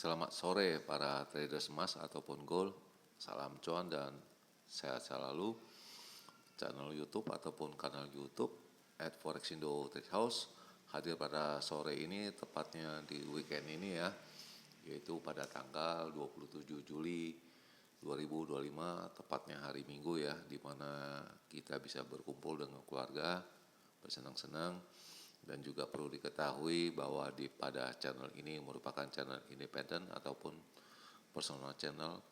Selamat sore para traders emas ataupun gold. Salam cuan dan sehat selalu. Channel YouTube ataupun kanal YouTube @forexindo Trade House hadir pada sore ini, tepatnya di weekend ini ya, yaitu pada tanggal 27 Juli 2025, tepatnya hari Minggu ya, di mana kita bisa berkumpul dengan keluarga, bersenang-senang. Dan juga perlu diketahui bahwa pada channel ini merupakan channel independen ataupun personal channel,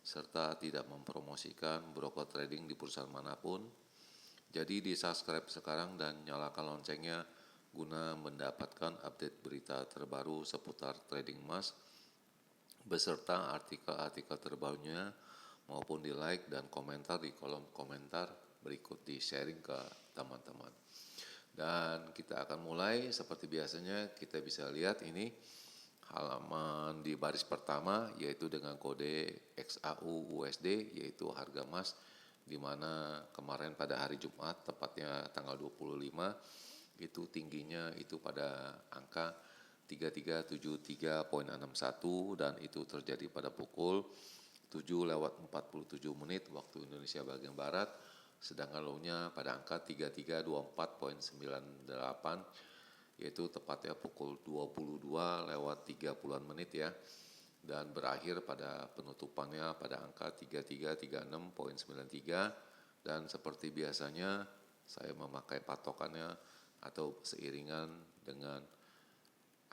serta tidak mempromosikan broker trading di perusahaan manapun. Jadi di subscribe sekarang dan nyalakan loncengnya guna mendapatkan update berita terbaru seputar trading emas, beserta artikel-artikel terbarunya, maupun di like dan komentar di kolom komentar berikut, di sharing ke teman-teman. Dan kita akan mulai seperti biasanya. Kita bisa lihat ini halaman di baris pertama, yaitu dengan kode XAU USD, yaitu harga emas, di mana kemarin pada hari Jumat, tepatnya tanggal 25, itu tingginya itu pada angka 3373.61, dan itu terjadi pada pukul 7:47 waktu Indonesia bagian Barat. Sedangkan low-nya pada angka 3324.98, yaitu tepatnya pukul 22:30 ya, dan berakhir pada penutupannya pada angka 3336.93. Dan seperti biasanya saya memakai patokannya atau seiringan dengan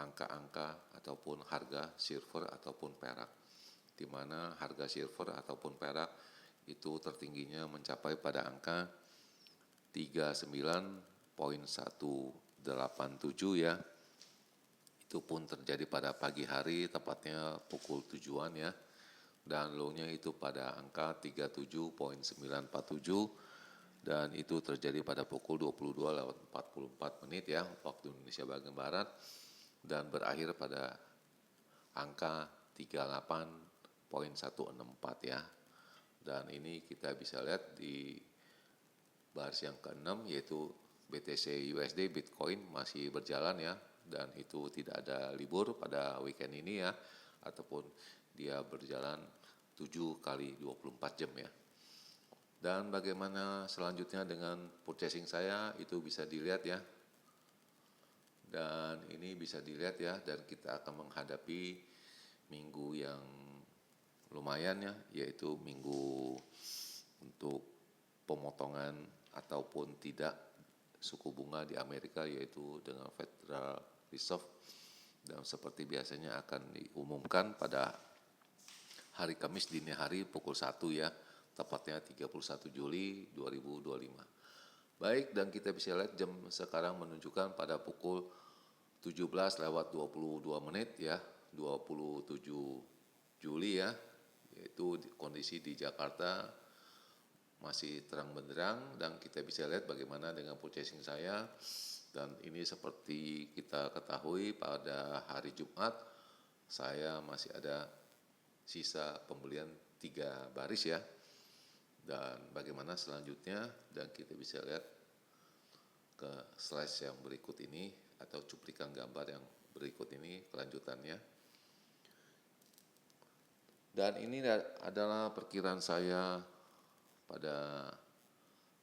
angka-angka ataupun harga silver ataupun perak, di mana harga silver ataupun perak itu tertingginya mencapai pada angka 39.187 ya. Itu pun terjadi pada pagi hari, tepatnya pukul 7-an ya. Dan low-nya itu pada angka 37.947, dan itu terjadi pada pukul 22:44 ya waktu Indonesia bagian Barat, dan berakhir pada angka 38.164 ya. Dan ini kita bisa lihat di baris yang ke-6, yaitu BTC USD Bitcoin masih berjalan ya, dan itu tidak ada libur pada weekend ini ya, ataupun dia berjalan 7 kali 24 jam ya. Dan bagaimana selanjutnya dengan purchasing saya, itu bisa dilihat ya. Dan ini bisa dilihat ya, dan kita akan menghadapi minggu yang lumayan ya, yaitu minggu untuk pemotongan ataupun tidak suku bunga di Amerika, yaitu dengan Federal Reserve. Dan seperti biasanya akan diumumkan pada hari Kamis dini hari pukul 1 ya, tepatnya 31 Juli 2025. Baik, dan kita bisa lihat jam sekarang menunjukkan pada pukul 17:22 ya, 27 Juli ya, yaitu kondisi di Jakarta masih terang benderang. Dan kita bisa lihat bagaimana dengan purchasing saya. Dan ini seperti kita ketahui, pada hari Jumat saya masih ada sisa pembelian 3 baris ya. Dan bagaimana selanjutnya, dan kita bisa lihat ke slide yang berikut ini, atau cuplikan gambar yang berikut ini kelanjutannya. Dan ini adalah perkiraan saya pada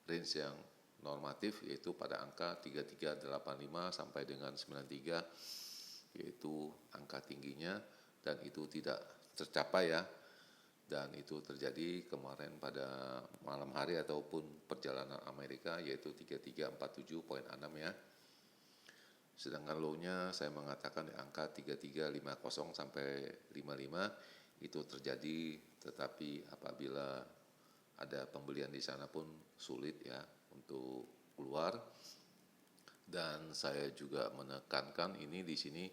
range yang normatif, yaitu pada angka 3385 sampai dengan 93, yaitu angka tingginya, dan itu tidak tercapai ya. Dan itu terjadi kemarin pada malam hari ataupun perjalanan Amerika, yaitu 3347.6 ya. Sedangkan low-nya saya mengatakan di angka 3350 sampai 55, itu terjadi, tetapi apabila ada pembelian di sana pun sulit ya untuk keluar. Dan saya juga menekankan ini di sini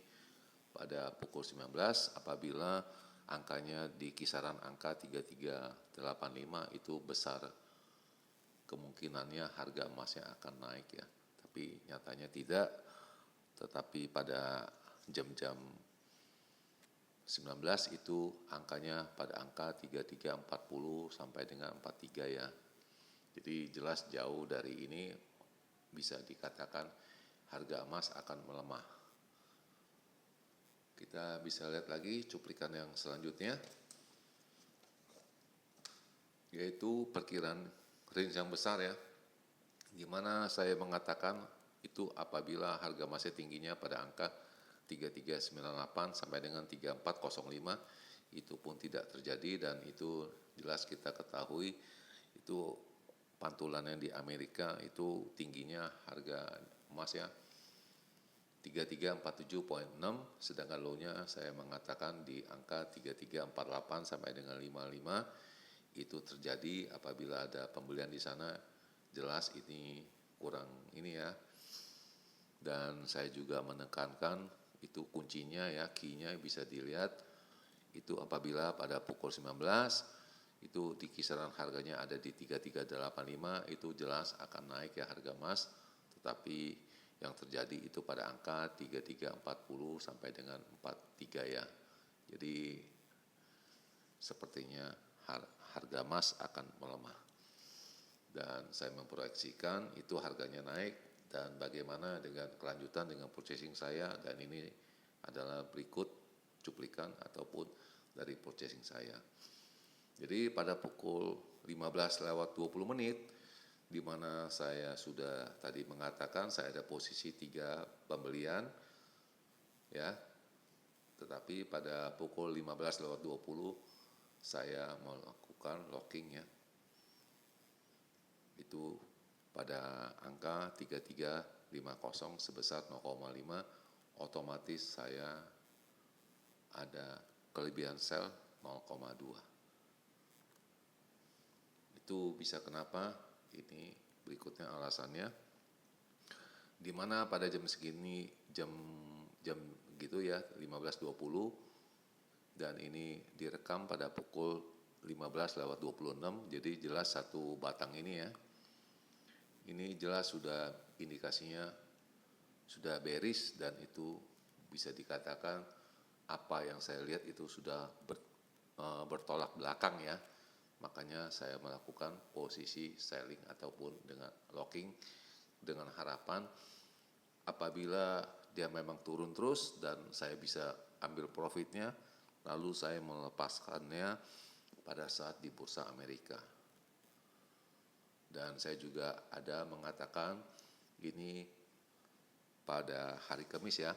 pada pukul 19, apabila angkanya di kisaran angka 3385, itu besar kemungkinannya harga emasnya akan naik ya. Tapi nyatanya tidak, tetapi pada jam-jam 19 itu angkanya pada angka 3340 sampai dengan 43 ya. Jadi jelas jauh dari ini, bisa dikatakan harga emas akan melemah. Kita bisa lihat lagi cuplikan yang selanjutnya, yaitu perkiraan range yang besar ya, di mana saya mengatakan itu apabila harga masih tingginya pada angka 3398 sampai dengan 3405, itu pun tidak terjadi, dan itu jelas kita ketahui itu pantulannya di Amerika itu tingginya harga emas ya 3347,6, sedangkan low-nya saya mengatakan di angka 3348 sampai dengan 55. Itu terjadi apabila ada pembelian di sana, jelas ini kurang ini ya. Dan saya juga menekankan itu kuncinya ya, key-nya bisa dilihat itu apabila pada pukul 19 itu di kisaran harganya ada di 3385, itu jelas akan naik ya harga emas, tetapi yang terjadi itu pada angka 3340 sampai dengan 43 ya. Jadi sepertinya harga emas akan melemah. Dan saya memproyeksikan itu harganya naik, dan bagaimana dengan kelanjutan dengan purchasing saya, dan ini adalah berikut cuplikan ataupun dari purchasing saya. Jadi pada pukul 15:20 di mana saya sudah tadi mengatakan saya ada posisi 3 pembelian ya. Tetapi pada pukul 15:20 saya melakukan locking ya. Itu pada angka 3350 sebesar 0,5, otomatis saya ada kelebihan sell 0,2. Itu bisa kenapa? Ini berikutnya alasannya, di mana pada jam segini jam gitu ya 15:20, dan ini direkam pada pukul 15:26, jadi jelas satu batang ini ya, ini jelas sudah indikasinya sudah bearish, dan itu bisa dikatakan apa yang saya lihat itu sudah bertolak belakang ya. Makanya saya melakukan posisi selling ataupun dengan locking, dengan harapan apabila dia memang turun terus dan saya bisa ambil profitnya, lalu saya melepaskannya pada saat di bursa Amerika. Dan saya juga ada mengatakan ini pada hari Kamis ya,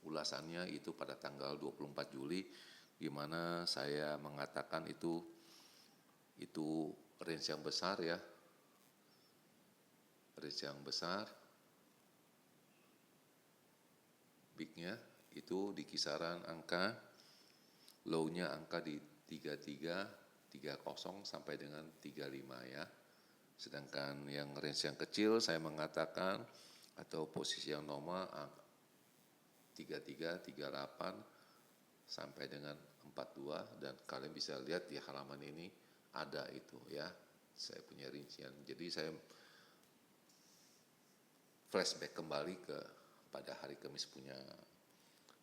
ulasannya itu pada tanggal 24 Juli, di mana saya mengatakan itu range yang besar ya, range yang besar, bignya itu di kisaran angka, low-nya angka di 3330 sampai dengan 35 ya. Sedangkan yang range yang kecil saya mengatakan atau posisi yang normal 3338 sampai dengan 42, dan kalian bisa lihat di halaman ini ada itu ya, saya punya rincian. Jadi saya flashback kembali ke pada hari Kamis punya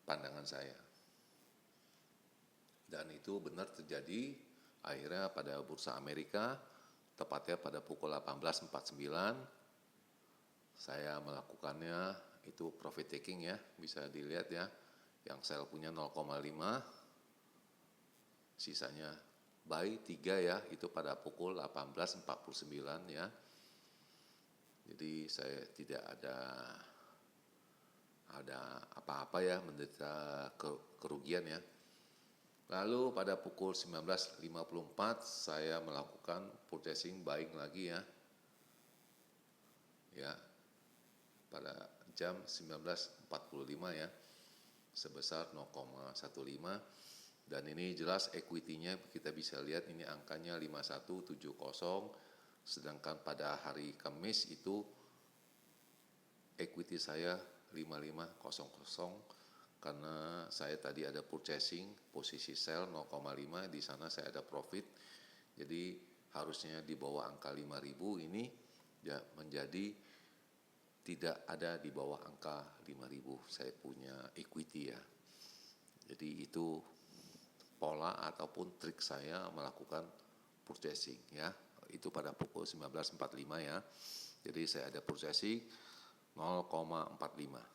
pandangan saya, dan itu benar terjadi. Akhirnya pada bursa Amerika tepatnya pada pukul 18:49 saya melakukannya itu profit taking ya, bisa dilihat ya, yang sell punya 0,5, sisanya buy 3 ya, itu pada pukul 18:49 ya. Jadi saya tidak ada apa-apa ya, menderita kerugian ya. Lalu pada pukul 19:54 saya melakukan purchasing buying lagi ya. Ya. Pada jam 19:45 ya, sebesar 0,15, dan ini jelas equity-nya kita bisa lihat ini angkanya 5170, sedangkan pada hari Kamis itu equity saya 5500, karena saya tadi ada purchasing posisi sell 0,5, di sana saya ada profit, jadi harusnya di bawah angka 5000 ini ya, menjadi tidak ada di bawah angka 5.000 saya punya equity ya. Jadi itu pola ataupun trik saya melakukan purchasing ya. Itu pada pukul 19:45 ya. Jadi saya ada purchasing 0,45.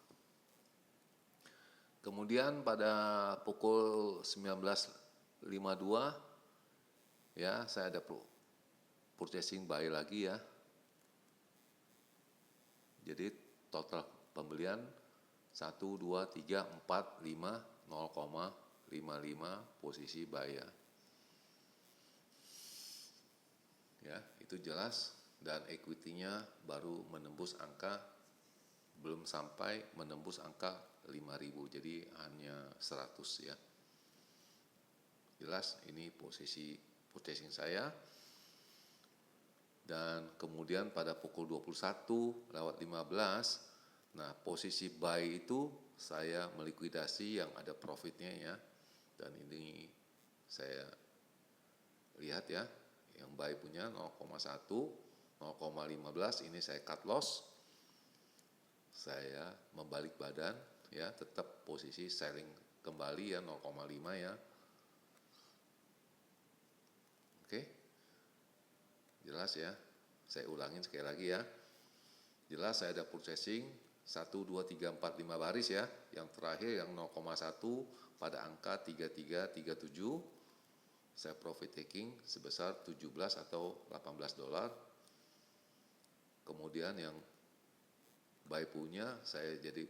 Kemudian pada pukul 19.52 ya saya ada purchasing buy lagi ya. Jadi total pembelian 1, 2, 3, 4, 5, 0,55 posisi buy ya. Ya, itu jelas dan equity-nya baru menembus angka, belum sampai menembus angka 5.000, jadi hanya 100 ya. Jelas ini posisi purchasing saya. Dan kemudian pada pukul 21.15, nah posisi buy itu saya melikuidasi yang ada profitnya ya. Dan ini saya lihat ya, yang buy punya 0,1, 0,15 ini saya cut loss. Saya membalik badan ya, tetap posisi selling kembali ya 0,5 ya. Oke. Jelas ya. Saya ulangin sekali lagi ya. Jelas saya ada purchasing 1 2 3 4 5 baris ya. Yang terakhir yang 0,1 pada angka 3337. Saya profit taking sebesar 17 atau 18 dolar. Kemudian yang buy punya saya jadi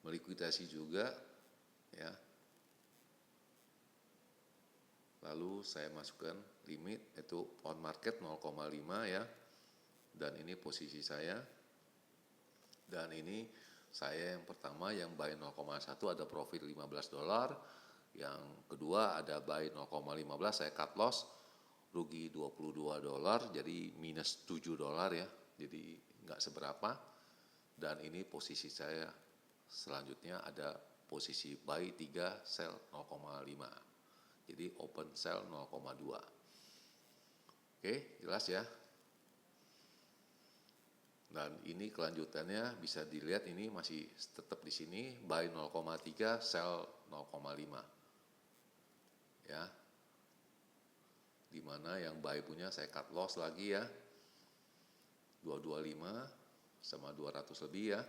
melikuidasi juga ya. Lalu saya masukkan limit itu on market 0,5 ya. Dan ini posisi saya. Dan ini saya yang pertama yang buy 0,1 ada profit 15 dolar. Yang kedua ada buy 0,15 saya cut loss rugi 22 dolar jadi minus 7 dolar ya. Jadi enggak seberapa. Dan ini posisi saya selanjutnya ada posisi buy 3 sell 0,5. Jadi open sell 0,2. Oke, jelas ya. Dan ini kelanjutannya bisa dilihat ini masih tetap di sini buy 0,3 sell 0,5. Ya. Dimana yang buy punya saya cut loss lagi ya. 225 sama 200 lebih ya.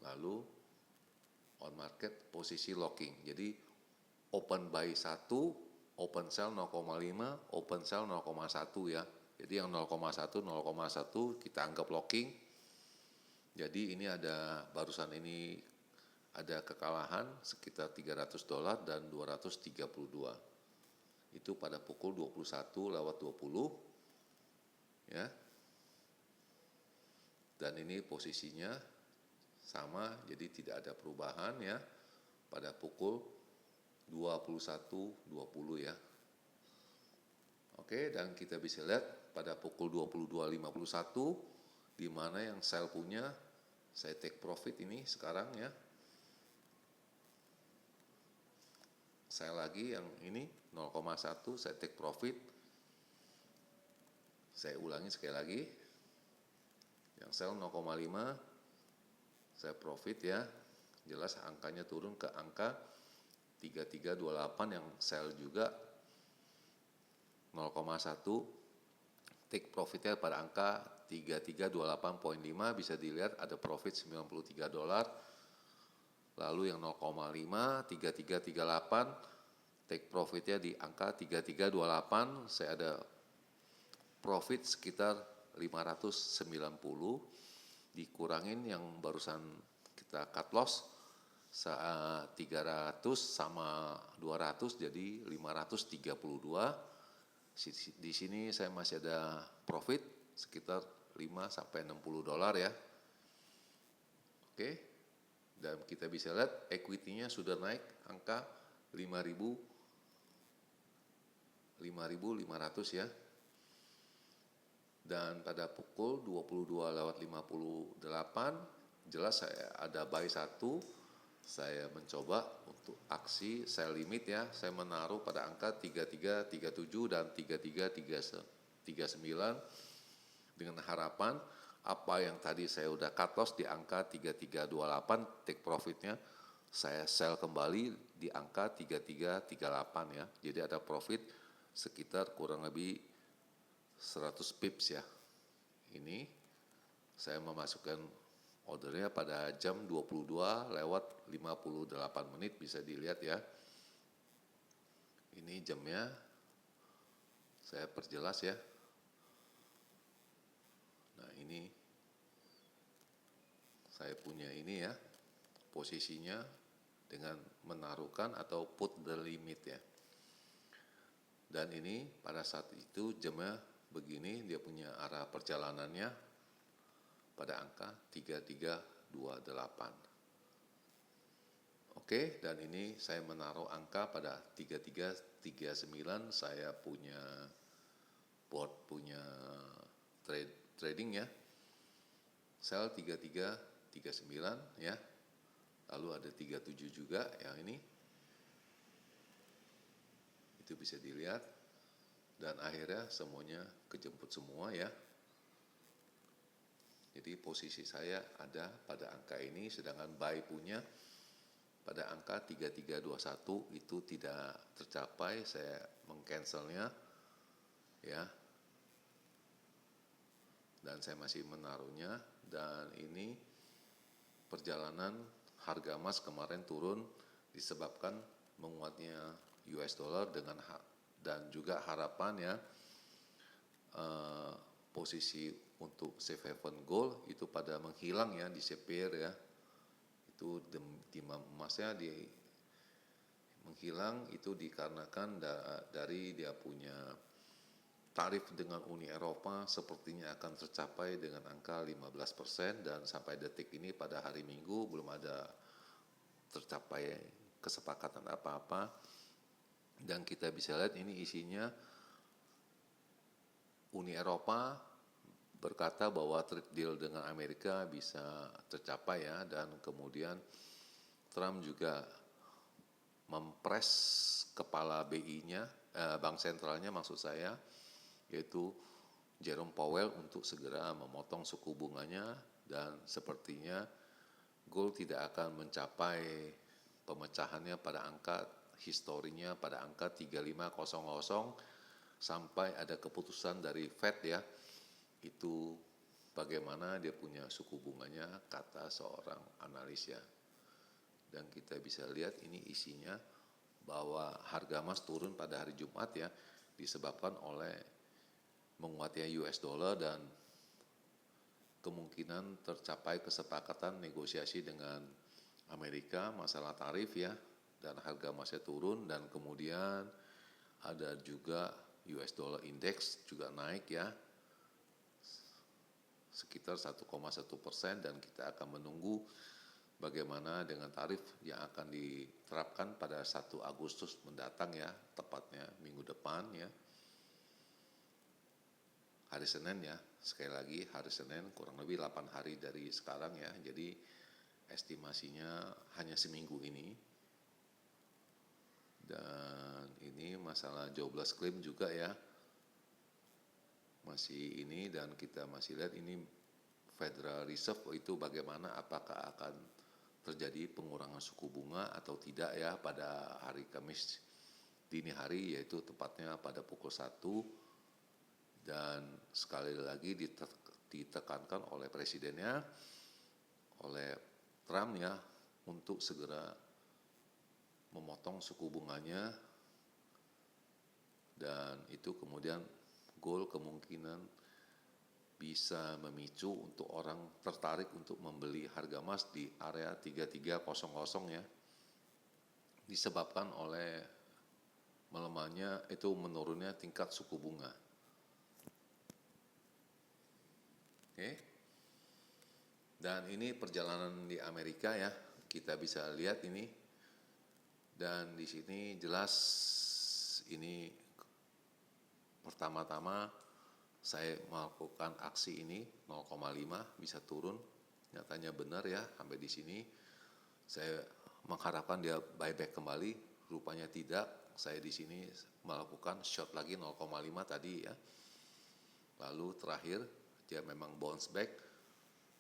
Lalu on market posisi locking. Jadi open buy 1, open sell 0,5, open sell 0,1 ya. Jadi yang 0,1 kita anggap locking. Jadi ini ada barusan ini ada kekalahan sekitar 300 dolar dan 232. Itu pada pukul 21:20 ya. Dan ini posisinya sama, jadi tidak ada perubahan ya pada pukul 21:20 ya. Oke, dan kita bisa lihat pada pukul 22:51 di mana yang sell punya saya take profit ini sekarang ya. Saya lagi yang ini 0,1 saya take profit. Saya ulangi sekali lagi. Yang sell 0,5 saya profit ya. Jelas angkanya turun ke angka 3328 yang sell juga 0,1 take profitnya pada angka 3328.5 bisa dilihat ada profit 93 dolar. Lalu yang 0,5 3338 take profitnya di angka 3328 saya ada profit sekitar 590 dikurangin yang barusan kita cut loss 300 sama 200 jadi 532. Di sini saya masih ada profit sekitar 5 sampai 60 dolar ya. Oke. Dan kita bisa lihat equity-nya sudah naik angka 5.500 ya. Dan pada pukul 22:58 jelas saya ada buy 1. Saya mencoba untuk aksi sell limit ya. Saya menaruh pada angka 3337 dan 3339 dengan harapan apa yang tadi saya udah cut loss di angka 3328 take profitnya saya sell kembali di angka 3338 ya. Jadi ada profit sekitar kurang lebih 100 pips ya. Ini saya memasukkan Ordernya pada jam 22 lewat 58 menit bisa dilihat ya. Ini jamnya, saya perjelas ya. Nah ini saya punya ini ya, posisinya dengan menaruhkan atau put the limit ya. Dan ini pada saat itu jamnya begini, dia punya arah perjalanannya pada angka 3328. Oke, dan ini saya menaruh angka pada 3339, saya punya board, punya trading ya. Sell 3339 ya. Lalu ada 37 juga yang ini. Itu bisa dilihat. Dan akhirnya semuanya kejemput semua ya. Jadi posisi saya ada pada angka ini, sedangkan buy punya pada angka 3321 itu tidak tercapai, saya mengcancelnya ya. Dan saya masih menaruhnya, dan ini perjalanan harga emas kemarin turun disebabkan menguatnya US dollar dengan dan juga harapan ya posisi untuk safe haven gold itu pada menghilang ya, disappear ya. Itu demand emasnya menghilang itu dikarenakan dari dia punya tarif dengan Uni Eropa sepertinya akan tercapai dengan angka 15%, dan sampai detik ini pada hari Minggu belum ada tercapai kesepakatan apa-apa. Dan kita bisa lihat ini isinya Uni Eropa berkata bahwa trade deal dengan Amerika bisa tercapai ya, dan kemudian Trump juga mempres kepala BI-nya, bank sentralnya maksud saya, yaitu Jerome Powell untuk segera memotong suku bunganya, dan sepertinya gold tidak akan mencapai pemecahannya pada angka historinya pada angka 3500 sampai ada keputusan dari Fed ya. Itu bagaimana dia punya suku bunganya, kata seorang analis ya. Dan kita bisa lihat ini isinya bahwa harga emas turun pada hari Jumat ya, disebabkan oleh menguatnya US dollar dan kemungkinan tercapai kesepakatan negosiasi dengan Amerika masalah tarif ya, dan harga emasnya turun. Dan kemudian ada juga US dollar index juga naik ya, sekitar 1,1%, dan kita akan menunggu bagaimana dengan tarif yang akan diterapkan pada 1 Agustus mendatang ya, tepatnya minggu depan ya. Hari Senin ya, sekali lagi hari Senin, kurang lebih 8 hari dari sekarang ya. Jadi estimasinya hanya seminggu ini. Dan ini masalah jobless claim juga ya, masih ini, dan kita masih lihat ini Federal Reserve itu bagaimana, apakah akan terjadi pengurangan suku bunga atau tidak ya pada hari Kamis dini hari, yaitu tepatnya pada pukul 1. Dan sekali lagi ditekankan oleh presidennya, oleh Trump ya, untuk segera memotong suku bunganya. Dan itu kemudian gold kemungkinan bisa memicu untuk orang tertarik untuk membeli harga emas di area 3300 ya, disebabkan oleh melemahnya itu menurunnya tingkat suku bunga. Oke. Dan ini perjalanan di Amerika ya, kita bisa lihat ini. Dan di sini jelas ini pertama-tama saya melakukan aksi ini 0,5 bisa turun. Nyatanya benar ya, sampai di sini saya mengharapkan dia buyback kembali, rupanya tidak. Saya di sini melakukan short lagi 0,5 tadi ya. Lalu terakhir dia memang bounce back,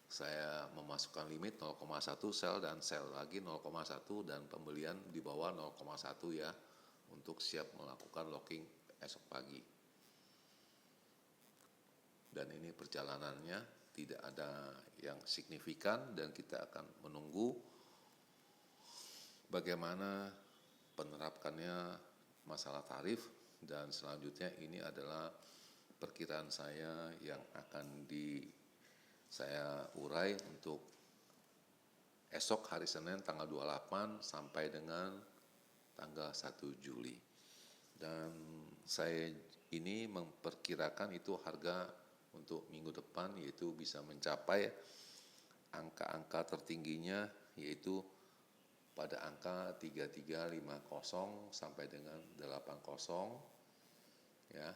saya memasukkan limit 0,1 sell dan sell lagi 0,1, dan pembelian di bawah 0,1 ya, untuk siap melakukan locking esok pagi. Dan ini perjalanannya tidak ada yang signifikan dan kita akan menunggu bagaimana penerapkannya masalah tarif. Dan selanjutnya ini adalah perkiraan saya yang akan saya urai untuk esok hari Senin tanggal 28 sampai dengan tanggal 1 Juli. Dan saya ini memperkirakan itu harga untuk minggu depan yaitu bisa mencapai angka-angka tertingginya yaitu pada angka 3350 sampai dengan 80 ya.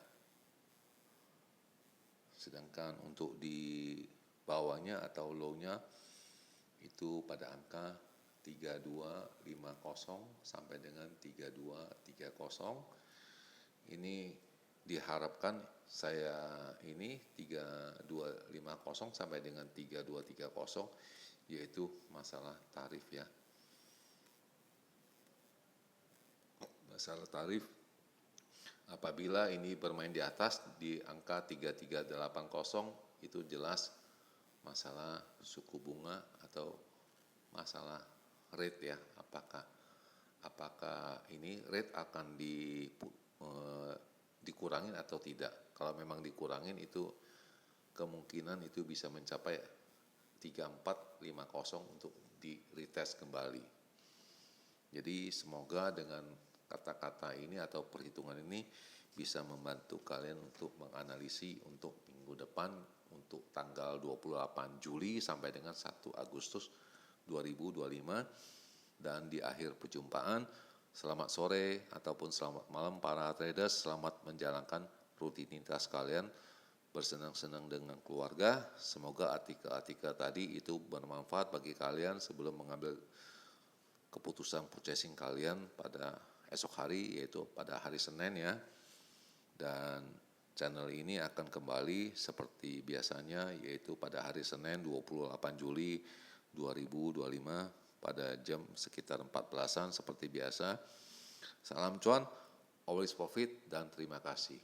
Sedangkan untuk di bawahnya atau low-nya itu pada angka 3250 sampai dengan 3230. Ini diharapkan saya ini 3250 sampai dengan 3230 yaitu masalah tarif ya. Masalah tarif apabila ini bermain di atas di angka 3380 itu jelas masalah suku bunga atau masalah rate ya, apakah ini rate akan dikurangin atau tidak. Kalau memang dikurangin itu kemungkinan itu bisa mencapai 3450 untuk di retest kembali. Jadi semoga dengan kata-kata ini atau perhitungan ini bisa membantu kalian untuk menganalisi untuk minggu depan untuk tanggal 28 Juli sampai dengan 1 Agustus 2025. Dan di akhir perjumpaan, selamat sore ataupun selamat malam para traders, selamat menjalankan rutinitas kalian, bersenang-senang dengan keluarga. Semoga artikel-artikel tadi itu bermanfaat bagi kalian sebelum mengambil keputusan purchasing kalian pada esok hari yaitu pada hari Senin ya. Dan channel ini akan kembali seperti biasanya yaitu pada hari Senin 28 Juli 2025 pada jam sekitar 14-an seperti biasa. Salam cuan, always profit dan terima kasih.